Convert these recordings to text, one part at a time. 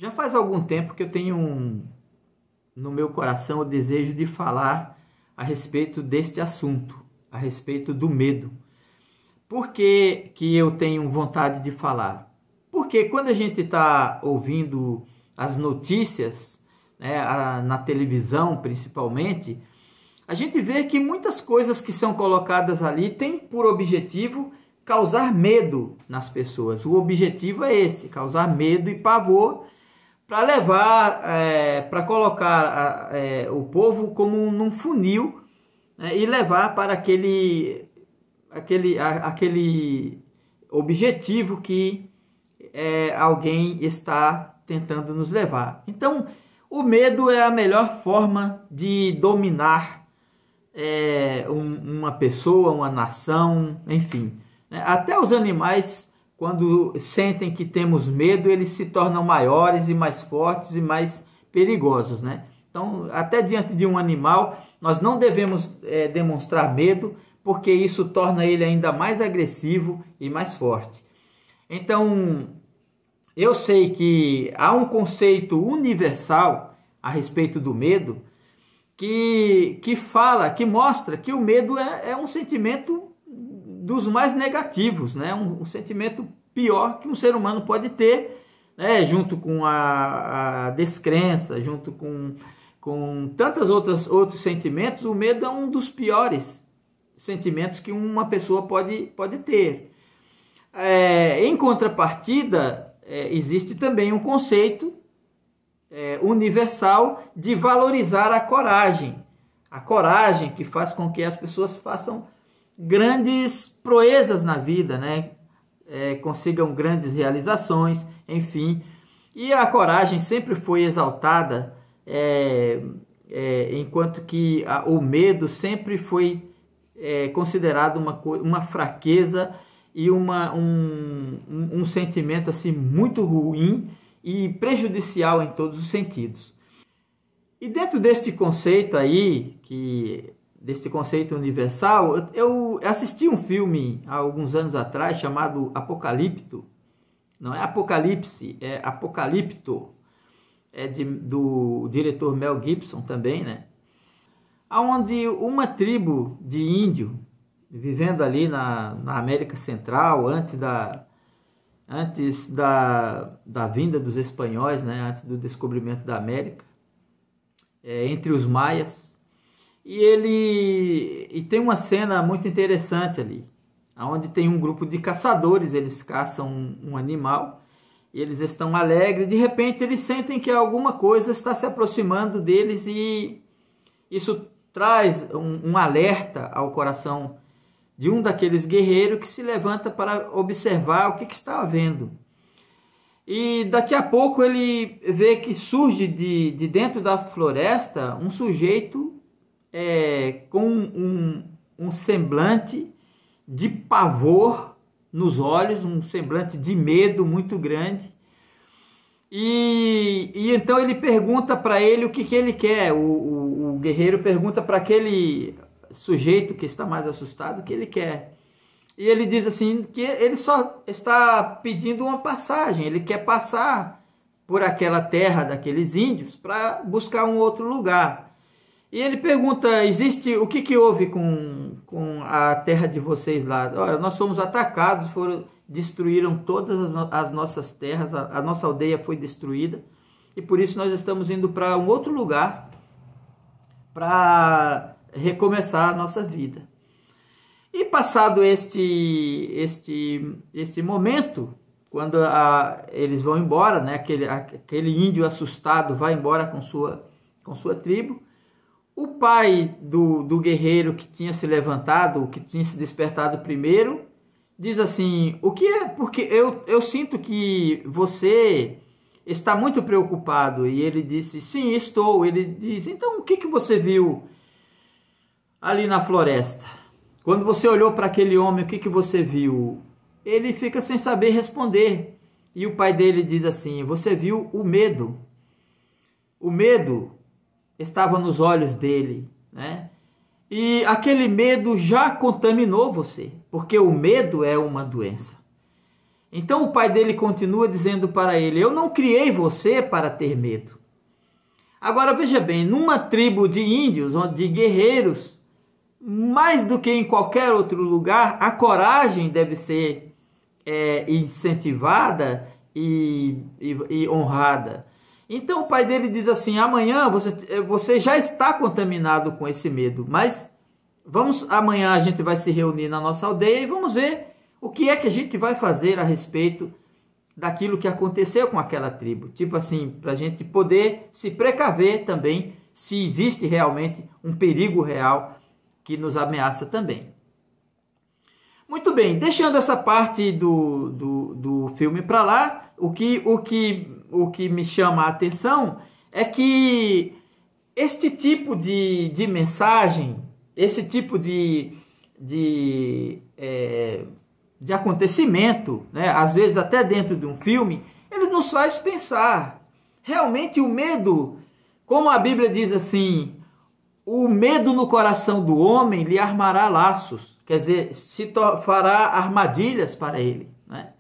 Já faz algum tempo que eu tenho no meu coração o desejo de falar a respeito deste assunto, a respeito do medo. Por que que eu tenho vontade de falar? Porque quando a gente está ouvindo as notícias, né, na televisão principalmente, a gente vê que muitas coisas que são colocadas ali têm por objetivo causar medo nas pessoas. O objetivo é esse, causar medo e pavor, para levar, para colocar o povo como num funil, né, e levar para aquele objetivo que alguém está tentando nos levar. Então, o medo é a melhor forma de dominar uma pessoa, uma nação, enfim. Até os animais, quando sentem que temos medo, eles se tornam maiores e mais fortes e mais perigosos, né? Então, até diante de um animal, nós não devemos demonstrar medo, porque isso torna ele ainda mais agressivo e mais forte. Então, eu sei que há um conceito universal a respeito do medo, que fala, que mostra que o medo é um sentimento dos mais negativos, né? Um sentimento pior que um ser humano pode ter, né? Junto com a descrença, junto com tantos outros sentimentos, o medo é um dos piores sentimentos que uma pessoa pode ter. Em contrapartida, existe também um conceito universal de valorizar a coragem que faz com que as pessoas façam grandes proezas na vida, né? Consigam grandes realizações, enfim. E a coragem sempre foi exaltada, enquanto que o medo sempre foi considerado uma fraqueza e um sentimento assim muito ruim e prejudicial em todos os sentidos. E dentro deste conceito aí, desse conceito universal, eu assisti um filme há alguns anos atrás chamado Apocalipto. Não é Apocalipse, é Apocalipto. Do diretor Mel Gibson também, né? Onde uma tribo de índio, vivendo ali na América Central, antes da vinda dos espanhóis, né? Antes do descobrimento da América, entre os maias. E tem uma cena muito interessante ali, onde tem um grupo de caçadores, eles caçam um animal, e eles estão alegres, de repente eles sentem que alguma coisa está se aproximando deles, e isso traz um alerta ao coração de um daqueles guerreiros que se levanta para observar o que está havendo. E daqui a pouco ele vê que surge de dentro da floresta um sujeito com um semblante de pavor nos olhos, um semblante de medo muito grande. E então ele pergunta para ele o que ele quer. O guerreiro pergunta para aquele sujeito que está mais assustado o que ele quer. E ele diz assim que ele só está pedindo uma passagem, ele quer passar por aquela terra daqueles índios para buscar um outro lugar. E ele pergunta, o que houve com a terra de vocês lá? Olha, nós fomos atacados, destruíram todas as nossas terras, a nossa aldeia foi destruída, e por isso nós estamos indo para um outro lugar para recomeçar a nossa vida. E passado este momento, quando eles vão embora, né, aquele índio assustado vai embora com sua tribo, o pai do guerreiro que tinha se levantado, que tinha se despertado primeiro, diz assim, o que é? Porque eu sinto que você está muito preocupado. E ele disse, sim, estou. Ele diz, então o que você viu ali na floresta? Quando você olhou para aquele homem, o que você viu? Ele fica sem saber responder. E o pai dele diz assim, você viu o medo. O medo estava nos olhos dele, né? E aquele medo já contaminou você, porque o medo é uma doença. Então o pai dele continua dizendo para ele: eu não criei você para ter medo. Agora veja bem, numa tribo de índios, de guerreiros, mais do que em qualquer outro lugar, a coragem deve ser incentivada e honrada. Então o pai dele diz assim: amanhã você já está contaminado com esse medo, mas amanhã a gente vai se reunir na nossa aldeia e vamos ver o que é que a gente vai fazer a respeito daquilo que aconteceu com aquela tribo. Tipo assim, para a gente poder se precaver também se existe realmente um perigo real que nos ameaça também. Muito bem, deixando essa parte do filme para lá, o que me chama a atenção é que este tipo de mensagem, esse tipo de acontecimento, né, às vezes até dentro de um filme, ele nos faz pensar. Realmente o medo, como a Bíblia diz assim, o medo no coração do homem lhe armará laços, quer dizer, fará armadilhas para ele, né?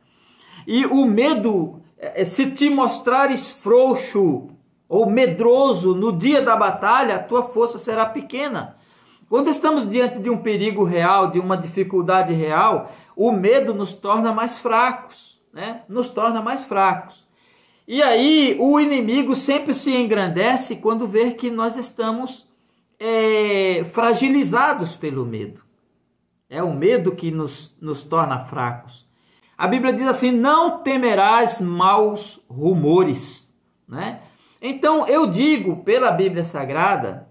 E o medo, se te mostrares frouxo ou medroso no dia da batalha, a tua força será pequena. Quando estamos diante de um perigo real, de uma dificuldade real, o medo nos torna mais fracos, né? Nos torna mais fracos. E aí o inimigo sempre se engrandece quando vê que nós estamos fragilizados pelo medo. É o medo que nos torna fracos. A Bíblia diz assim: não temerás maus rumores, né? Então eu digo pela Bíblia Sagrada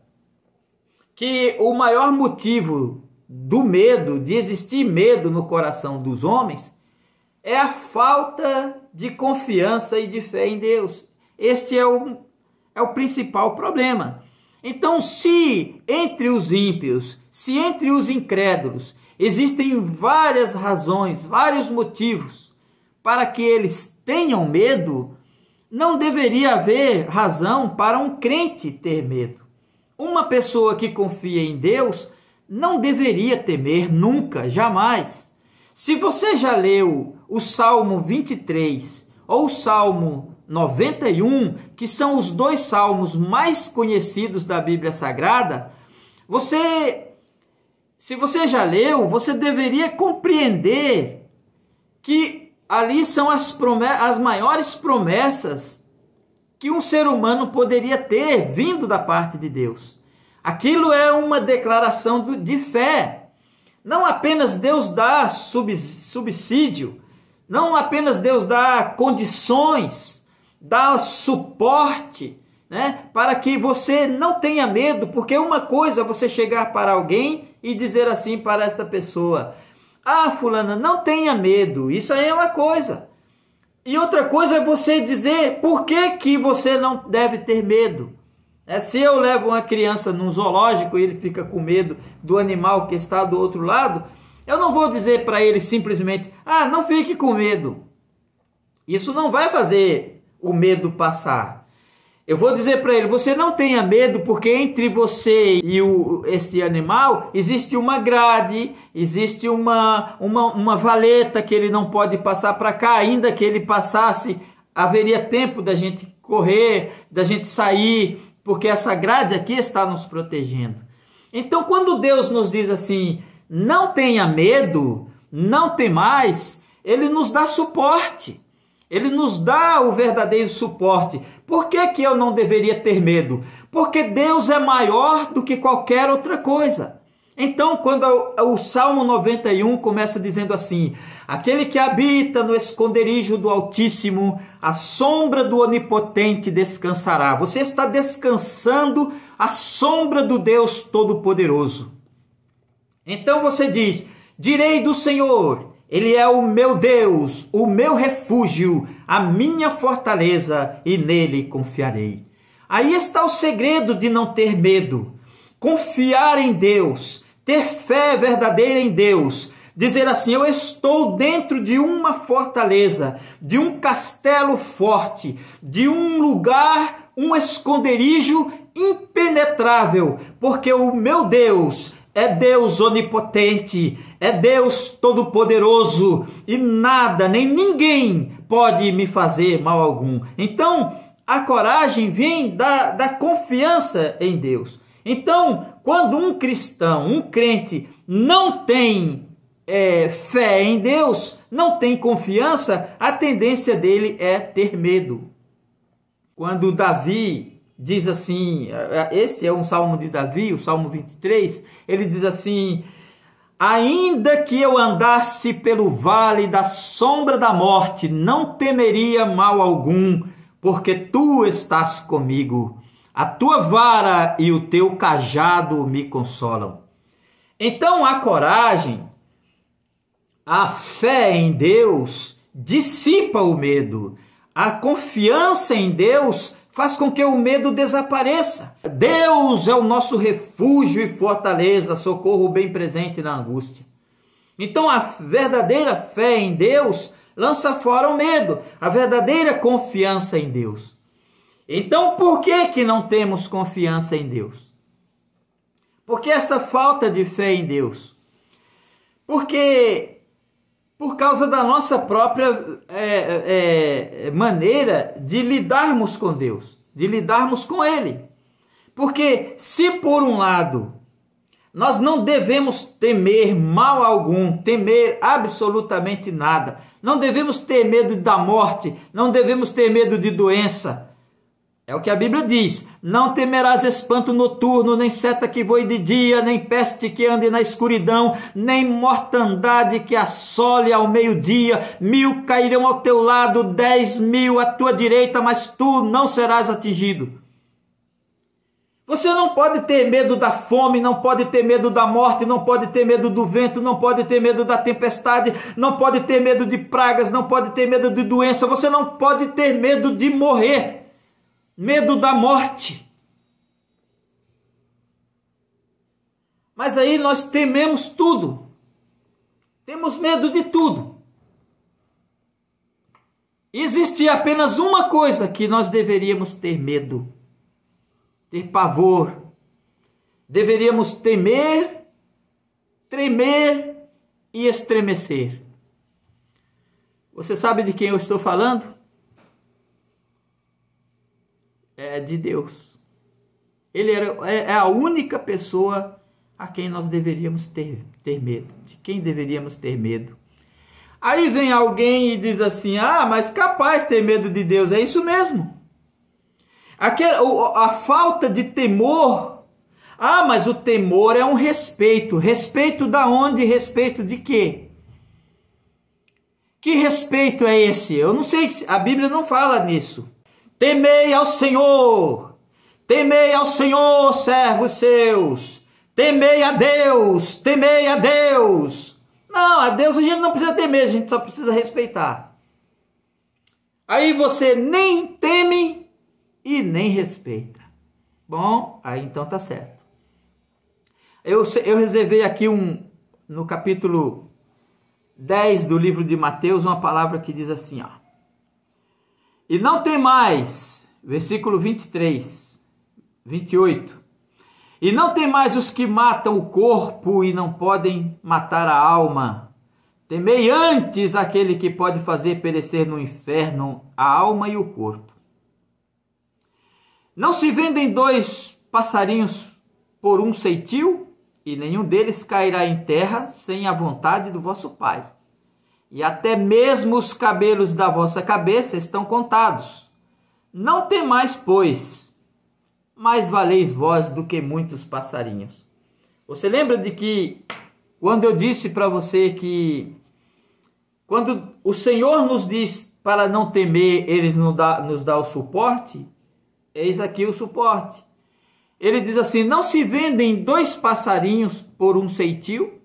que o maior motivo do medo, de existir medo no coração dos homens, é a falta de confiança e de fé em Deus. Esse é o principal problema. Então, se entre os ímpios, se entre os incrédulos, existem várias razões, vários motivos para que eles tenham medo, não deveria haver razão para um crente ter medo. Uma pessoa que confia em Deus não deveria temer nunca, jamais. Se você já leu o Salmo 23 ou o Salmo 91, que são os dois salmos mais conhecidos da Bíblia Sagrada, se você já leu, você deveria compreender que ali são as maiores promessas que um ser humano poderia ter vindo da parte de Deus. Aquilo é uma declaração de fé. Não apenas Deus dá subsídio, não apenas Deus dá condições, dá suporte, né, para que você não tenha medo, porque uma coisa é você chegar para alguém e dizer assim para esta pessoa: ah, fulana, não tenha medo, isso aí é uma coisa. E outra coisa é você dizer por que você não deve ter medo. Se eu levo uma criança num zoológico e ele fica com medo do animal que está do outro lado, eu não vou dizer para ele simplesmente: ah, não fique com medo. Isso não vai fazer o medo passar. Eu vou dizer para ele: você não tenha medo, porque entre você e esse animal existe uma grade, existe uma valeta que ele não pode passar para cá. Ainda que ele passasse, haveria tempo da gente correr, da gente sair, porque essa grade aqui está nos protegendo. Então, quando Deus nos diz assim: não tenha medo, não temais, Ele nos dá suporte. Ele nos dá o verdadeiro suporte. Por que eu não deveria ter medo? Porque Deus é maior do que qualquer outra coisa. Então, quando o Salmo 91 começa dizendo assim: aquele que habita no esconderijo do Altíssimo, a sombra do Onipotente descansará. Você está descansando à sombra do Deus Todo-Poderoso. Então você diz: direi do Senhor, Ele é o meu Deus, o meu refúgio, a minha fortaleza, e nele confiarei. Aí está o segredo de não ter medo. Confiar em Deus, ter fé verdadeira em Deus, dizer assim: eu estou dentro de uma fortaleza, de um castelo forte, de um lugar, um esconderijo impenetrável, porque o meu Deus é Deus onipotente, é Deus todo-poderoso e nada, nem ninguém pode me fazer mal algum. Então, a coragem vem da confiança em Deus. Então, quando um cristão, um crente, não tem fé em Deus, não tem confiança, a tendência dele é ter medo. Quando Davi diz assim, esse é um salmo de Davi, o Salmo 23, ele diz assim: ainda que eu andasse pelo vale da sombra da morte, não temeria mal algum, porque tu estás comigo. A tua vara e o teu cajado me consolam. Então a coragem, a fé em Deus dissipa o medo. A confiança em Deus faz com que o medo desapareça. Deus é o nosso refúgio e fortaleza, socorro bem presente na angústia. Então a verdadeira fé em Deus lança fora o medo, a verdadeira confiança em Deus. Então por que não temos confiança em Deus? Por que essa falta de fé em Deus? Porque por causa da nossa própria maneira de lidarmos com Deus, de lidarmos com Ele. Porque se por um lado nós não devemos temer mal algum, temer absolutamente nada, não devemos ter medo da morte, não devemos ter medo de doença. É o que a Bíblia diz: não temerás espanto noturno, nem seta que voe de dia, nem peste que ande na escuridão, nem mortandade que assole ao meio-dia. 1000 cairão ao teu lado, 10.000 à tua direita, mas tu não serás atingido. Você não pode ter medo da fome, não pode ter medo da morte, não pode ter medo do vento, não pode ter medo da tempestade, não pode ter medo de pragas, não pode ter medo de doença, você não pode ter medo de morrer. Medo da morte. Mas aí nós tememos tudo. Temos medo de tudo. Existe apenas uma coisa que nós deveríamos ter medo, ter pavor. Deveríamos temer, tremer e estremecer. Você sabe de quem eu estou falando? É de Deus. Ele é a única pessoa a quem nós deveríamos ter medo. De quem deveríamos ter medo. Aí vem alguém e diz assim: ah, mas capaz ter medo de Deus. É isso mesmo. A falta de temor. Ah, mas o temor é um respeito. Respeito da onde? Respeito de quê? Que respeito é esse? Eu não sei, a Bíblia não fala nisso. Temei ao Senhor, servos seus, temei a Deus, Não, a Deus a gente não precisa temer, a gente só precisa respeitar. Aí você nem teme e nem respeita. Bom, aí então tá certo. Eu reservei aqui no capítulo 10 do livro de Mateus, uma palavra que diz assim, ó. E não tem mais, versículo 23, 28. E não tem mais os que matam o corpo e não podem matar a alma. Temei antes aquele que pode fazer perecer no inferno a alma e o corpo. Não se vendem 2 passarinhos por um ceitil, e nenhum deles cairá em terra sem a vontade do vosso Pai. E até mesmo os cabelos da vossa cabeça estão contados. Não temais, pois, mais valeis vós do que muitos passarinhos. Você lembra de que, quando eu disse para você que, quando o Senhor nos diz para não temer, Ele nos dá o suporte? Eis aqui o suporte. Ele diz assim: não se vendem 2 passarinhos por um ceitil,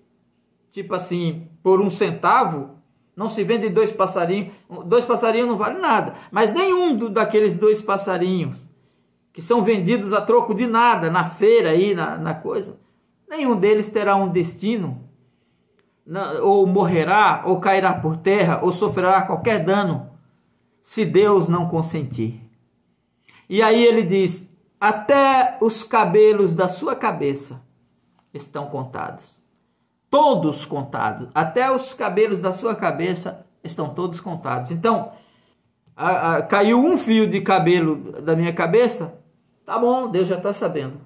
tipo assim, por 1 centavo. Não se vendem 2 passarinhos. 2 passarinhos não vale nada. Mas nenhum daqueles 2 passarinhos que são vendidos a troco de nada na feira aí, na coisa, nenhum deles terá um destino, ou morrerá, ou cairá por terra, ou sofrerá qualquer dano, se Deus não consentir. E aí ele diz: até os cabelos da sua cabeça estão contados. Todos contados. Até os cabelos da sua cabeça estão todos contados. Então, caiu um fio de cabelo da minha cabeça, tá bom, Deus já está sabendo.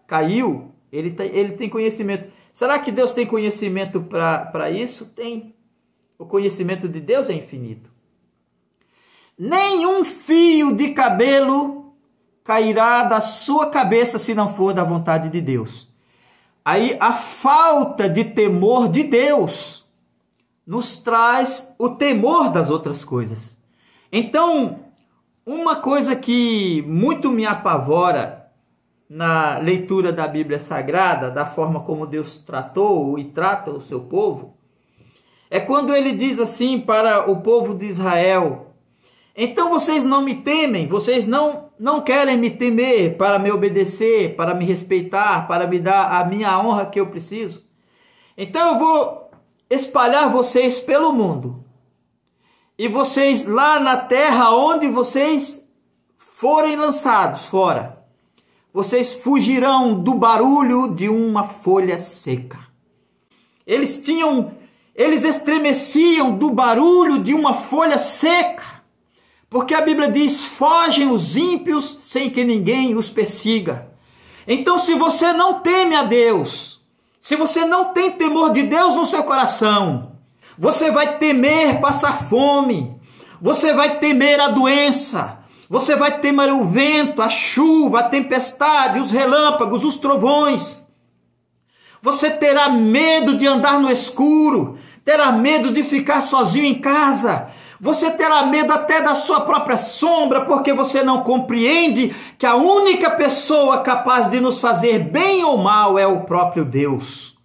Caiu, ele tem conhecimento. Será que Deus tem conhecimento para isso? Tem. O conhecimento de Deus é infinito. Nenhum fio de cabelo cairá da sua cabeça se não for da vontade de Deus. Aí a falta de temor de Deus nos traz o temor das outras coisas. Então, uma coisa que muito me apavora na leitura da Bíblia Sagrada, da forma como Deus tratou e trata o seu povo, é quando ele diz assim para o povo de Israel: então vocês não me temem, vocês não querem me temer para me obedecer, para me respeitar, para me dar a minha honra que eu preciso. Então eu vou espalhar vocês pelo mundo. E vocês lá na terra onde vocês forem lançados fora, vocês fugirão do barulho de uma folha seca. Eles estremeciam do barulho de uma folha seca. Porque a Bíblia diz: fogem os ímpios sem que ninguém os persiga. Então, se você não teme a Deus, se você não tem temor de Deus no seu coração, você vai temer passar fome, você vai temer a doença, você vai temer o vento, a chuva, a tempestade, os relâmpagos, os trovões. Você terá medo de andar no escuro, terá medo de ficar sozinho em casa. Você terá medo até da sua própria sombra, porque você não compreende que a única pessoa capaz de nos fazer bem ou mal é o próprio Deus.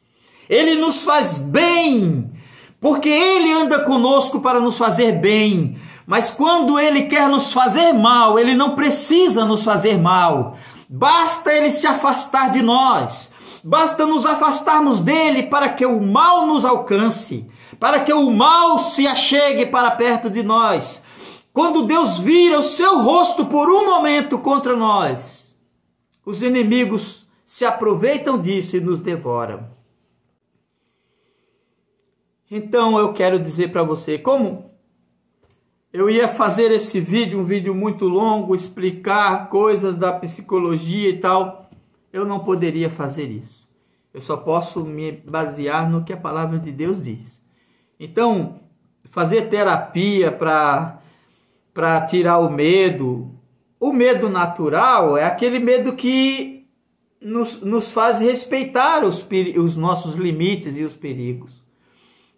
Ele nos faz bem, porque Ele anda conosco para nos fazer bem. Mas quando Ele quer nos fazer mal, Ele não precisa nos fazer mal. Basta Ele se afastar de nós. Basta nos afastarmos dEle para que o mal nos alcance, para que o mal se achegue para perto de nós. Quando Deus vira o seu rosto por um momento contra nós, os inimigos se aproveitam disso e nos devoram. Então eu quero dizer para você, como eu ia fazer esse vídeo, um vídeo muito longo, explicar coisas da psicologia e tal, eu não poderia fazer isso. Eu só posso me basear no que a palavra de Deus diz. Então, fazer terapia para tirar o medo natural é aquele medo que nos faz respeitar os nossos limites e os perigos.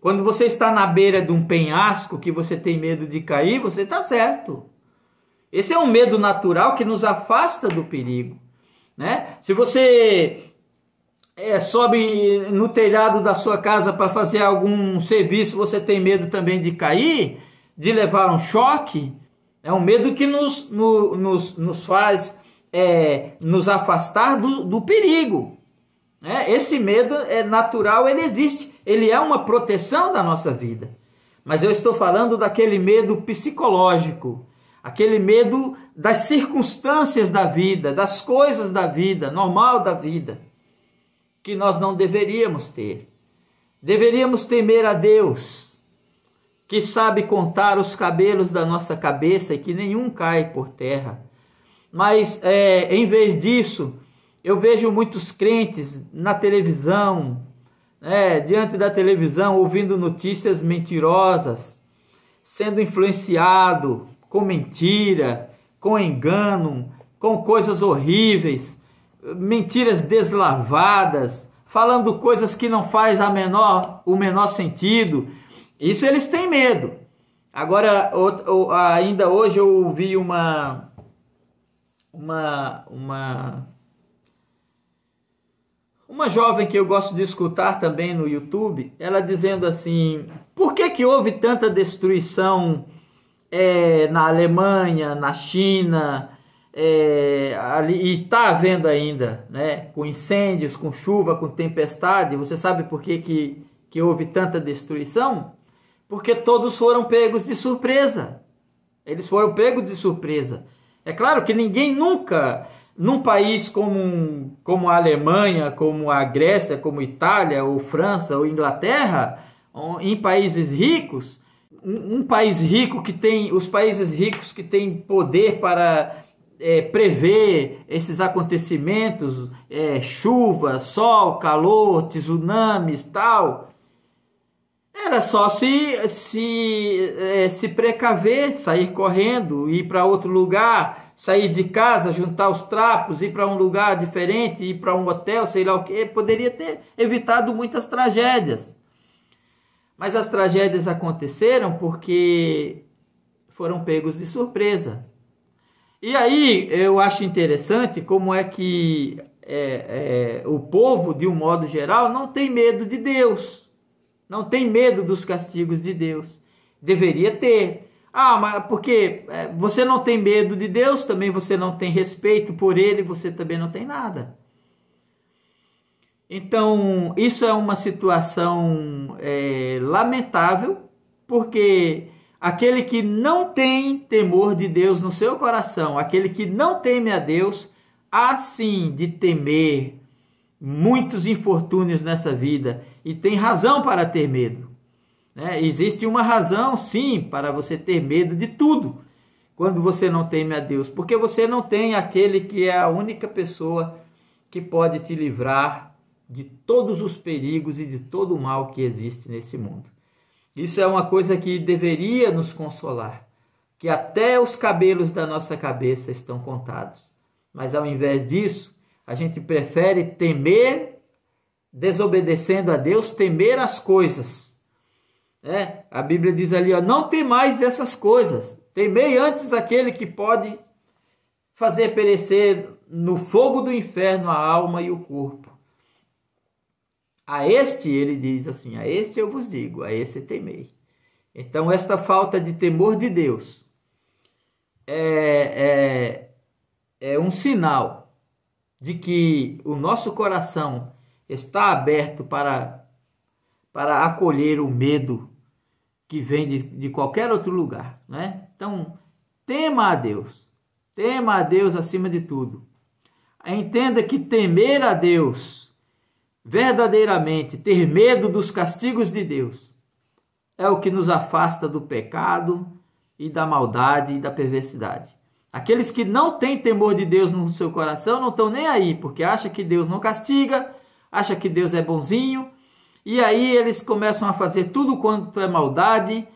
Quando você está na beira de um penhasco que você tem medo de cair, você está certo. Esse é um medo natural que nos afasta do perigo, né? Se você sobe no telhado da sua casa para fazer algum serviço, você tem medo também de cair, de levar um choque. É um medo que nos faz nos afastar do perigo. Esse medo é natural, ele existe, ele é uma proteção da nossa vida. Mas eu estou falando daquele medo psicológico, aquele medo das circunstâncias da vida, das coisas da vida, normal da vida, que nós não deveríamos ter. Deveríamos temer a Deus, que sabe contar os cabelos da nossa cabeça e que nenhum cai por terra. Mas, em vez disso, eu vejo muitos crentes na televisão, diante da televisão, ouvindo notícias mentirosas, sendo influenciado com mentira, com engano, com coisas horríveis, mentiras deslavadas, falando coisas que não faz o menor sentido. Isso eles têm medo. Agora, ainda hoje eu ouvi uma jovem que eu gosto de escutar também no YouTube, ela dizendo assim: por que houve tanta destruição na Alemanha, na China, ali, e está havendo ainda, com incêndios, com chuva, com tempestade? Você sabe por que houve tanta destruição? Porque todos foram pegos de surpresa. Eles foram pegos de surpresa. É claro que ninguém nunca num país como a Alemanha, como a Grécia, como a Itália, ou França, ou Inglaterra, em países ricos, um país rico que tem, os países ricos que têm poder para prever esses acontecimentos, chuva, sol, calor, tsunamis, tal, era só se precaver, sair correndo, ir para outro lugar, sair de casa, juntar os trapos, ir para um lugar diferente, ir para um hotel, sei lá o que, poderia ter evitado muitas tragédias. Mas as tragédias aconteceram porque foram pegos de surpresa. E aí eu acho interessante como é que o povo, de um modo geral, não tem medo de Deus. Não tem medo dos castigos de Deus. Deveria ter. Mas porque você não tem medo de Deus, também você não tem respeito por Ele, você também não tem nada. Então, isso é uma situação lamentável, porque aquele que não tem temor de Deus no seu coração, aquele que não teme a Deus, há sim de temer muitos infortúnios nessa vida, e tem razão para ter medo. Existe uma razão, sim, para você ter medo de tudo, quando você não teme a Deus, porque você não tem aquele que é a única pessoa que pode te livrar de todos os perigos e de todo o mal que existe nesse mundo. Isso é uma coisa que deveria nos consolar, que até os cabelos da nossa cabeça estão contados. Mas ao invés disso, a gente prefere temer, desobedecendo a Deus, temer as coisas. A Bíblia diz ali, não temais essas coisas, temei antes aquele que pode fazer perecer no fogo do inferno a alma e o corpo. A este, ele diz assim, a este eu vos digo, a esse temei. Então, esta falta de temor de Deus é um sinal de que o nosso coração está aberto para acolher o medo que vem de qualquer outro lugar. Então, tema a Deus acima de tudo. Entenda que temer a Deus, verdadeiramente ter medo dos castigos de Deus, é o que nos afasta do pecado e da maldade e da perversidade. Aqueles que não têm temor de Deus no seu coração não estão nem aí, porque acham que Deus não castiga, acham que Deus é bonzinho, e aí eles começam a fazer tudo quanto é maldade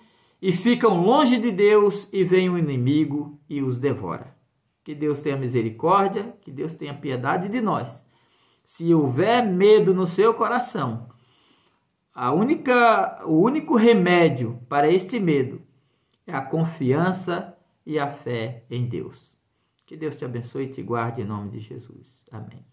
e ficam longe de Deus, e vem o inimigo e os devora. Que Deus tenha misericórdia, que Deus tenha piedade de nós. Se houver medo no seu coração, o único remédio para este medo é a confiança e a fé em Deus. Que Deus te abençoe e te guarde em nome de Jesus. Amém.